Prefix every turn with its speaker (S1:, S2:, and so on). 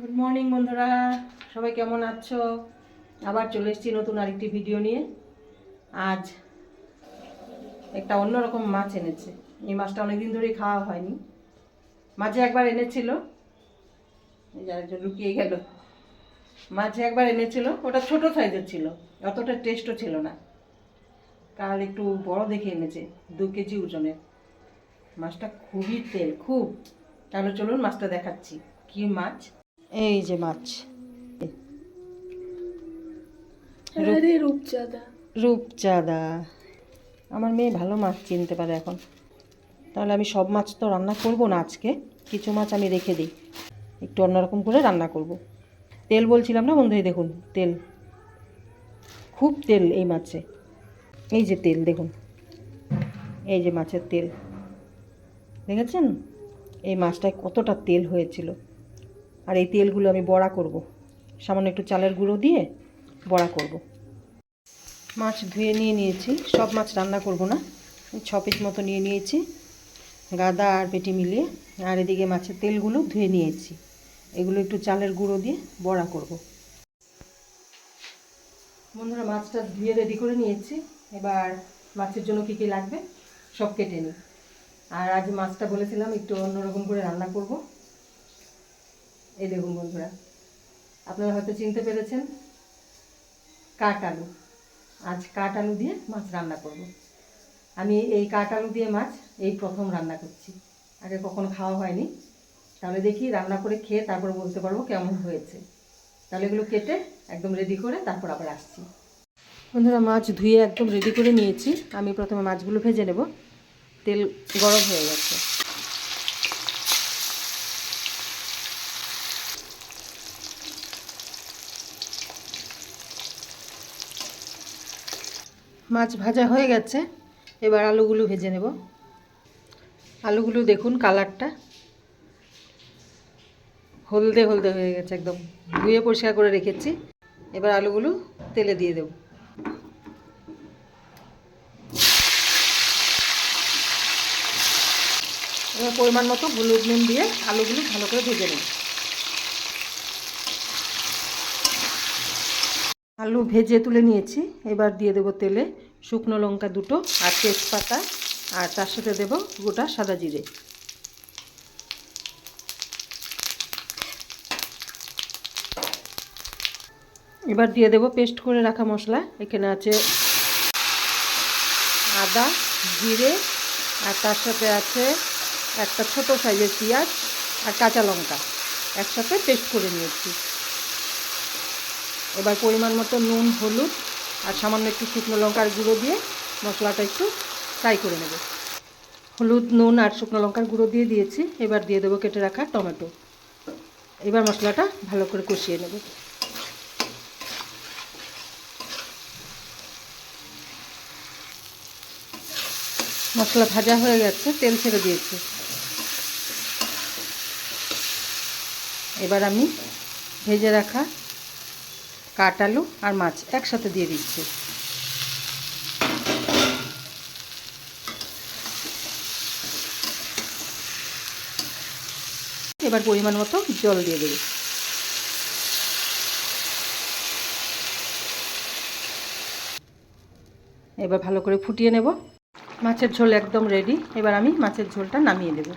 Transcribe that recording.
S1: Good morning বন্ধুরা, সবাই কেমন আছো? আবার চলে এসেছি নতুন আরেকটি ভিডিও নিয়ে। আজ একটা অন্যরকম মাছ এনেছে। এই মাছটা অনেকদিন ধরেই খাওয়া হয়নি। মাঝে একবার এনেছিল, এই যে আরেকজন লুকিয়ে গেল। মাঝে একবার এনেছিল, ওটা ছোট সাইজের ছিল, অতটা টেস্টও ছিল না। কাল একটু বড় দেখে এনেছে, 2 কেজি ওজনের। মাছটা খুবই তেল, খুব। তাহলে চলুন মাছটা দেখাচ্ছি কি মাছ। এই যে মাছ,
S2: রূপচাঁদা।
S1: রূপচাঁদা। আমার মেয়ে ভালো মাছ চিনতে পারে এখন। তাহলে আমি সব মাছ তো রান্না করব না আজকে, কিছু মাছ আমি রেখে দিই, একটু অন্যরকম করে রান্না করব। তেল বলছিলাম না বন্ধু, দেখুন তেল, খুব তেল এই মাছে। এই যে তেল দেখুন, এই যে মাছের তেল দেখেছেন? এই মাছটায় কতটা তেল হয়েছিল। আর এই তেলগুলো আমি বড়া করব, সামান্য একটু চালের গুঁড়ো দিয়ে বড়া করব। মাছ ধুয়ে নিয়েছি, সব মাছ রান্না করব না, 6 পিস মতো নিয়েছি, গাদা আর পেটি মিলিয়ে। আর এদিকে মাছের তেলগুলো ধুয়ে নিয়েছি, এগুলো একটু চালের গুঁড়ো দিয়ে বড়া করব। বন্ধুরা, মাছটা ধুয়ে রেডি করে নিয়েছি। এবার মাছের জন্য কী কী লাগবে সব কেটে নিই। আর আজ মাছটা বলেছিলাম একটু অন্যরকম করে রান্না করব। এই দেখুন বন্ধুরা, আপনারা হয়তো চিনতে পেরেছেন, কাঠ আলু। আজ কাঠ আলু দিয়ে মাছ রান্না করব। আমি এই কাঠ আলু দিয়ে মাছ এই প্রথম রান্না করছি, আগে কখনো খাওয়া হয়নি। তাহলে দেখি রান্না করে খেয়ে তারপর বলতে পারবো কেমন হয়েছে। তাহলে এগুলো কেটে একদম রেডি করে তারপর আবার আসছি। বন্ধুরা, মাছ ধুয়ে একদম রেডি করে নিয়েছি। আমি প্রথমে মাছগুলো ভেজে নেব। তেল গরম হয়ে গেছে। মাছ ভাজা হয়ে গেছে, এবার আলুগুলো ভেজে নেব। আলুগুলো দেখুন কালারটা হলদে হলদে হয়ে গেছে, একদম ধুয়ে পরিষ্কার করে রেখেছি। এবার আলুগুলো তেলে দিয়ে দেব। এবার পরিমাণ মতো হলুদ নুন দিয়ে আলুগুলো ভালো করে ভেজে নেব। আলু ভেজে তুলে নিয়েছি, এবার দিয়ে দেবো তেলে শুকনো লঙ্কা 2টো আর তেজপাতা, আর তার সাথে দেব গোটা সাদা জিরে। এবার দিয়ে দেব পেস্ট করে রাখা মশলা। এখানে আছে আদা, জিরে, আর তার সাথে আছে একটা ছোট সাইজের পেঁয়াজ আর কাঁচা লঙ্কা, একসাথে পেস্ট করে নিয়েছি। এবার পরিমাণ মতো নুন, হলুদ আর সামান্য একটু শুকনো লঙ্কার গুঁড়ো দিয়ে মশলাটা একটু ফ্রাই করে নেব। হলুদ, নুন আর শুকনো লঙ্কার গুঁড়ো দিয়ে দিয়েছি। এবার দিয়ে দেবো কেটে রাখা টমেটো। এবার মশলাটা ভালো করে কষিয়ে নেব। মশলা ভাজা হয়ে গেছে, তেল ছেড়ে দিয়েছে। এবার আমি ভেজে রাখা কাঠ আলু আর মাছ একসাথে দিয়ে দিচ্ছি। এবার পরিমাণ মতো জল দিয়ে দেব। এবার ভালো করে ফুটিয়ে নেব। মাছের ঝোল একদম রেডি। এবার আমি মাছের ঝোলটা নামিয়ে দেব।